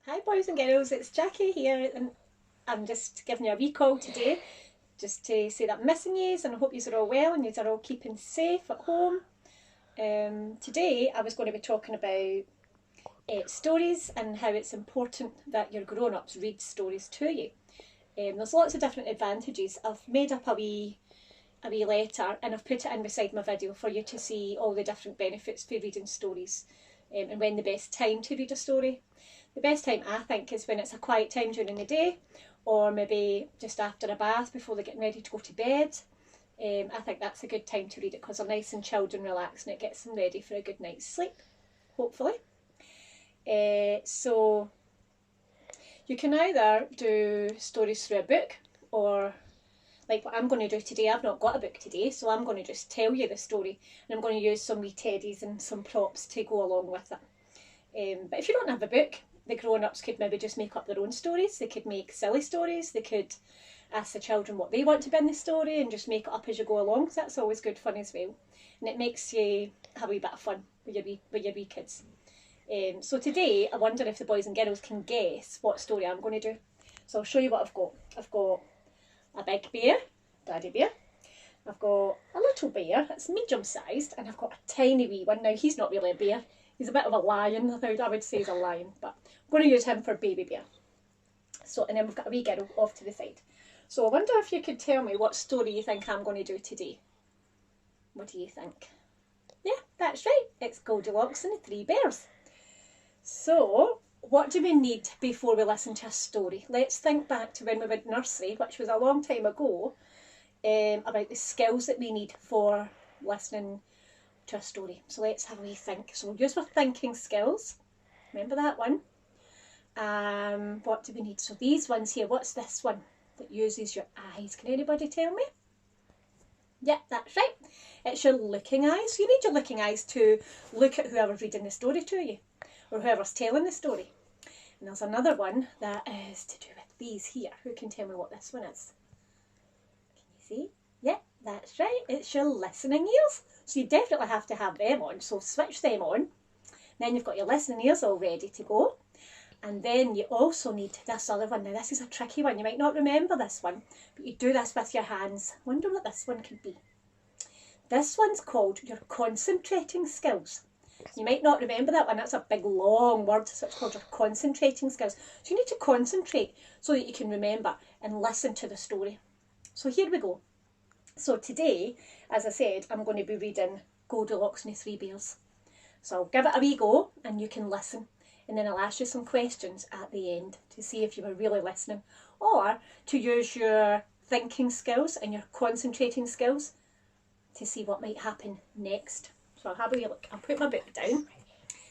Hi boys and girls, it's Jackie here and I'm just giving you a wee call today just to say that I'm missing you and I hope you are all well and you are all keeping safe at home. Today I was going to be talking about stories and how it's important that your grown-ups read stories to you. There's lots of different advantages. I've made up a wee letter and I've put it in beside my video for you to see all the different benefits for reading stories and when the best time to read a story. The best time I think is when it's a quiet time during the day or maybe just after a bath before they're getting ready to go to bed. I think that's a good time to read it because they're nice and chilled and relaxed and it gets them ready for a good night's sleep, hopefully. So you can either do stories through a book or like what I'm going to do today. I've not got a book today, so I'm going to just tell you the story and I'm going to use some wee teddies and some props to go along with it. But if you don't have a book, the grown-ups could maybe just make up their own stories. They could make silly stories. They could ask the children what they want to be in the story and just make it up as you go along. So that's always good fun as well. And it makes you have a wee bit of fun with your wee kids. So today, I wonder if the boys and girls can guess what story I'm going to do. So I'll show you what I've got. I've got a big bear, Daddy Bear. I've got a little bear, it's medium sized, and I've got a tiny wee one. Now he's not really a bear, he's a bit of a lion. I would say he's a lion, but I'm going to use him for baby bear. So, and then we've got a wee girl off to the side. So I wonder if you could tell me what story you think I'm going to do today. What do you think? Yeah, that's right, it's Goldilocks and the Three Bears. So, what do we need before we listen to a story? Let's think back to when we went nursery, which was a long time ago, about the skills that we need for listening to a story. So let's have a wee think. So we'll use our thinking skills. Remember that one? What do we need? So these ones here, what's this one that uses your eyes? Can anybody tell me? Yeah, that's right. It's your looking eyes. You need your looking eyes to look at whoever's reading the story to you or whoever's telling the story. And there's another one that is to do with these here. Who can tell me what this one is? Can you see? Yeah, that's right. It's your listening ears. So you definitely have to have them on. So switch them on. Then you've got your listening ears all ready to go. And then you also need this other one. Now this is a tricky one. You might not remember this one, but you do this with your hands. I wonder what this one could be. This one's called your concentrating skills. You might not remember that one. That's a big long word, so it's called your concentrating skills. So you need to concentrate so that you can remember and listen to the story. So here we go. So today, as I said, I'm going to be reading Goldilocks and the Three Bears. So I'll give it a wee go and you can listen. And then I'll ask you some questions at the end to see if you were really listening or to use your thinking skills and your concentrating skills to see what might happen next. So I'll have a wee look. I'll put my book down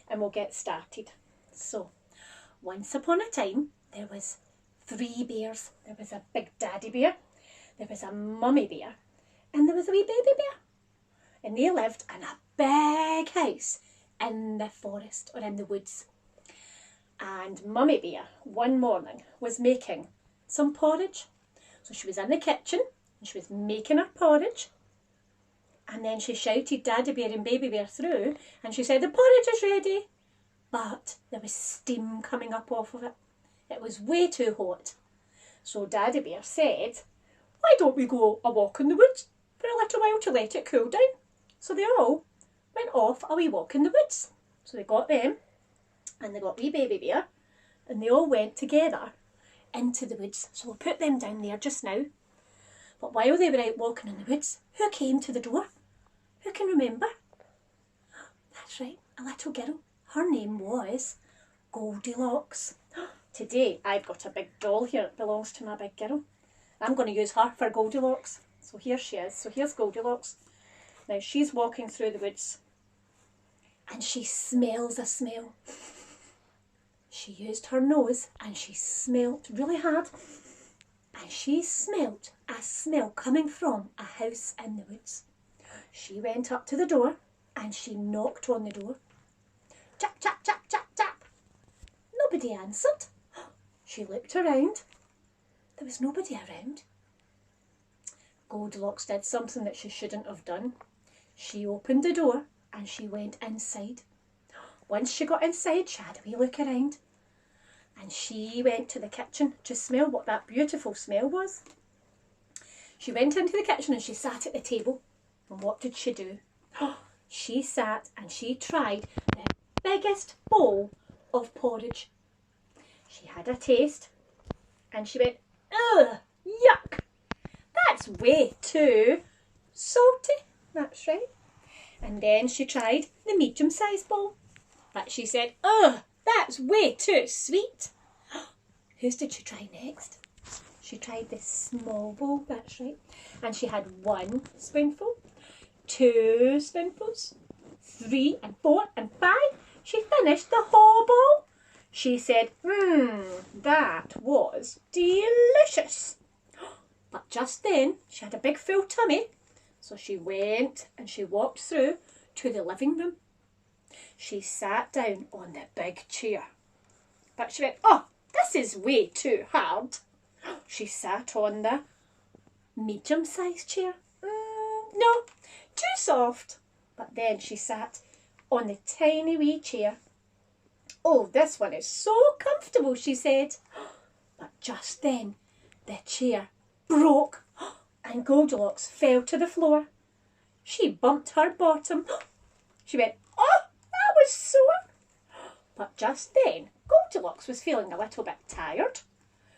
and we'll get started. So, once upon a time, there was three bears. There was a big daddy bear, there was a mummy bear, and there was a wee baby bear. And they lived in a big house in the forest or in the woods. And mummy bear, one morning, was making some porridge. So she was in the kitchen and she was making her porridge. And then she shouted Daddy Bear and Baby Bear through and she said, the porridge is ready. But there was steam coming up off of it. It was way too hot. So Daddy Bear said, why don't we go a walk in the woods for a little while to let it cool down? So they all went off a wee walk in the woods. So they got them and they got wee Baby Bear and they all went together into the woods. So we'll put them down there just now. But while they were out walking in the woods, who came to the door? Who can remember? That's right, a little girl. Her name was Goldilocks. Today I've got a big doll here that belongs to my big girl. I'm going to use her for Goldilocks. So here she is. So here's Goldilocks. Now she's walking through the woods and she smells a smell. She used her nose and she smelt really hard. And she smelt a smell coming from a house in the woods. She went up to the door and she knocked on the door. Tap, tap, tap, tap, tap. Nobody answered. She looked around. There was nobody around. Goldilocks did something that she shouldn't have done. She opened the door and she went inside. Once she got inside, she had a wee look around. and she went to the kitchen to smell what that beautiful smell was. She went into the kitchen and she sat at the table. And what did she do? She sat and she tried the biggest bowl of porridge. She had a taste and she went, ugh, yuck, that's way too salty. That's right. And then she tried the medium-sized bowl. But she said, ugh, that's way too sweet. Whose did she try next? She tried this small bowl, that's right. And she had 1 spoonful, 2 spoonfuls, 3 and 4 and 5. She finished the whole bowl. She said, that was delicious. But just then, she had a big full tummy. So she went and she walked through to the living room. She sat down on the big chair. But she went, oh, this is way too hard. She sat on the medium-sized chair. No, too soft. But then she sat on the tiny wee chair. Oh, this one is so comfortable, she said. But just then, the chair broke and Goldilocks fell to the floor. She bumped her bottom. She went, oh, that was sore. But just then, Goldilocks was feeling a little bit tired.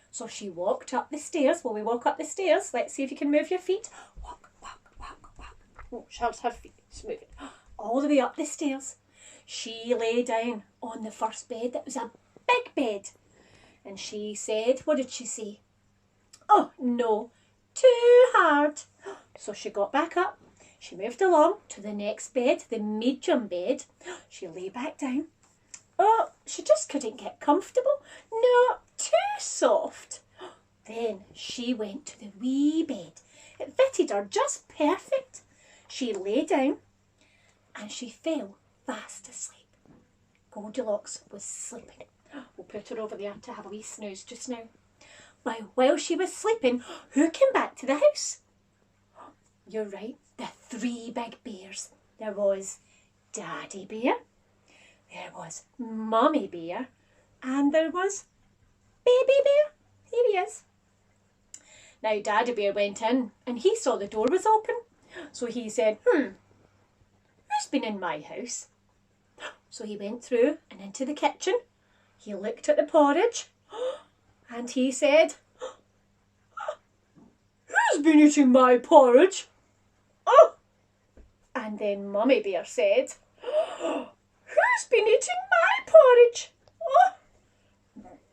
So she walked up the stairs. Will we walk up the stairs? Let's see if you can move your feet. Walk, walk, walk, walk. Oh, how's her feet? Smooth it. All the way up the stairs. She lay down on the first bed. It was a big bed. And she said, what did she say? Oh, no, too hard. So she got back up. She moved along to the next bed, the medium bed. She lay back down. Oh, she just couldn't get comfortable. No, too soft. Then she went to the wee bed. It fitted her just perfect. She lay down and she fell fast asleep. Goldilocks was sleeping. We'll put her over there to have a wee snooze just now. While she was sleeping, who came back to the house? You're right, the 3 big bears. There was Daddy Bear, there was Mummy Bear, and there was Baby Bear. Here he is. Now Daddy Bear went in and he saw the door was open. So he said, who's been in my house? So he went through and into the kitchen. He looked at the porridge and he said, who's been eating my porridge? Oh! And then Mummy Bear said, who's been eating my porridge? Oh!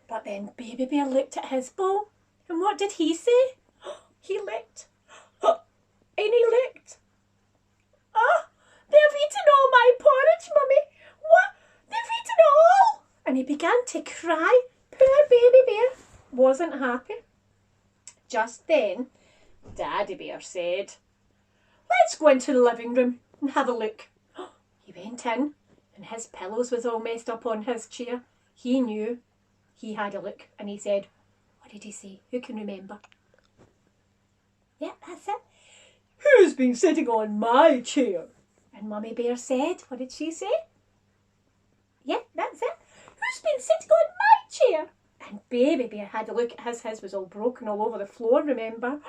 But then Baby Bear looked at his bowl and what did he say? He licked. And he licked. Oh! They've eaten all my porridge, Mummy. What? They've eaten all. And he began to cry. Poor Baby Bear wasn't happy. Just then, Daddy Bear said, let's go into the living room and have a look. He went in and his pillows was all messed up on his chair. He knew. He had a look and he said, what did he say? Who can remember? Yeah, that's it. Who's been sitting on my chair? And Mummy Bear said, what did she say? Yeah, that's it. Who's been sitting on my chair? And Baby Bear had a look at his was all broken all over the floor, remember?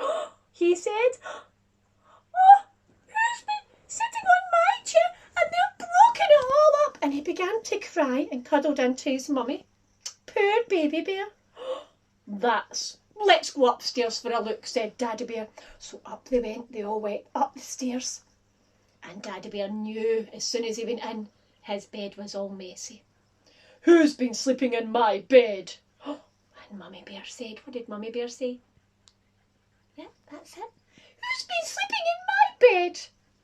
He said, oh, who's been sitting on my chair? And they've broken it all up. And he began to cry and cuddled into his mummy. Poor Baby Bear. Let's go upstairs for a look, said Daddy Bear. So up they went, they all went up the stairs. And Daddy Bear knew as soon as he went in, his bed was all messy. Who's been sleeping in my bed? And Mummy Bear said, what did Mummy Bear say? Yeah, that's it. Who's been sleeping in my bed?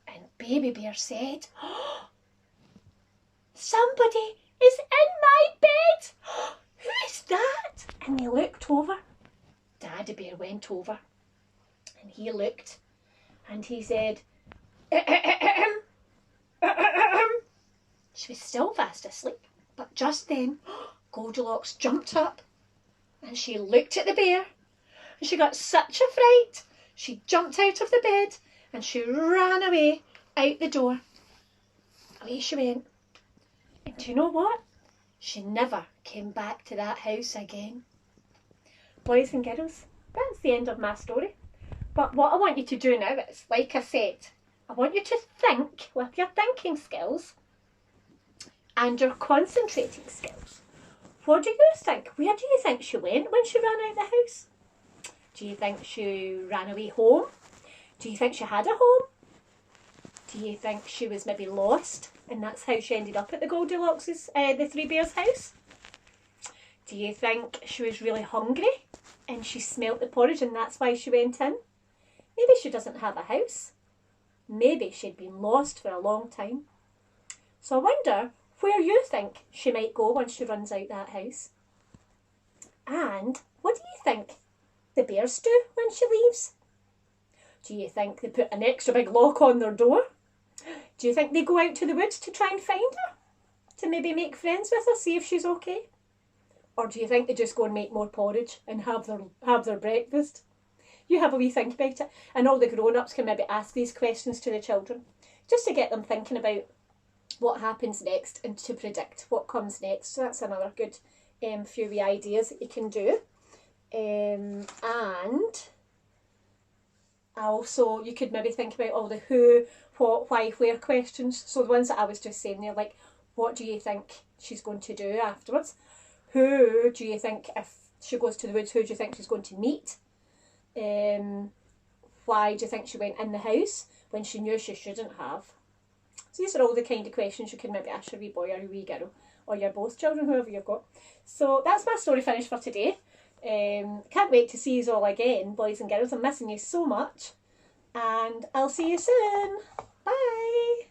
And Baby Bear said, somebody is in my bed. Who is that? And they looked over. Daddy Bear went over and he looked and he said, She was still fast asleep, but just then Goldilocks jumped up and she looked at the bear and she got such a fright. She jumped out of the bed and she ran away out the door. Away she went. And do you know what? She never came back to that house again. Boys and girls, that's the end of my story. But what I want you to do now is, like I said, I want you to think with your thinking skills and your concentrating skills. What do you think? Where do you think she went when she ran out the house? Do you think she ran away home? Do you think she had a home? Do you think she was maybe lost and that's how she ended up at the Goldilocks's, the Three Bears house? Do you think she was really hungry and she smelt the porridge and that's why she went in? Maybe she doesn't have a house. Maybe she'd been lost for a long time. So I wonder where you think she might go once she runs out that house. And what do you think the bears do when she leaves? Do you think they put an extra big lock on their door? Do you think they go out to the woods to try and find her? To maybe make friends with her, see if she's okay? Or do you think they just go and make more porridge and have their breakfast? You have a wee think about it. And all the grown-ups can maybe ask these questions to the children, just to get them thinking about what happens next and to predict what comes next. So that's another good few wee ideas that you can do. And also you could maybe think about all the who, what, why, where questions. So the ones that I was just saying there, like, what do you think she's going to do afterwards? Who do you think, if she goes to the woods, who do you think she's going to meet? Why do you think she went in the house when she knew she shouldn't have? So these are all the kind of questions you can maybe ask your wee boy or your wee girl, or your both children, whoever you've got. So that's my story finished for today. Can't wait to see you all again, boys and girls. I'm missing you so much. And I'll see you soon. Bye.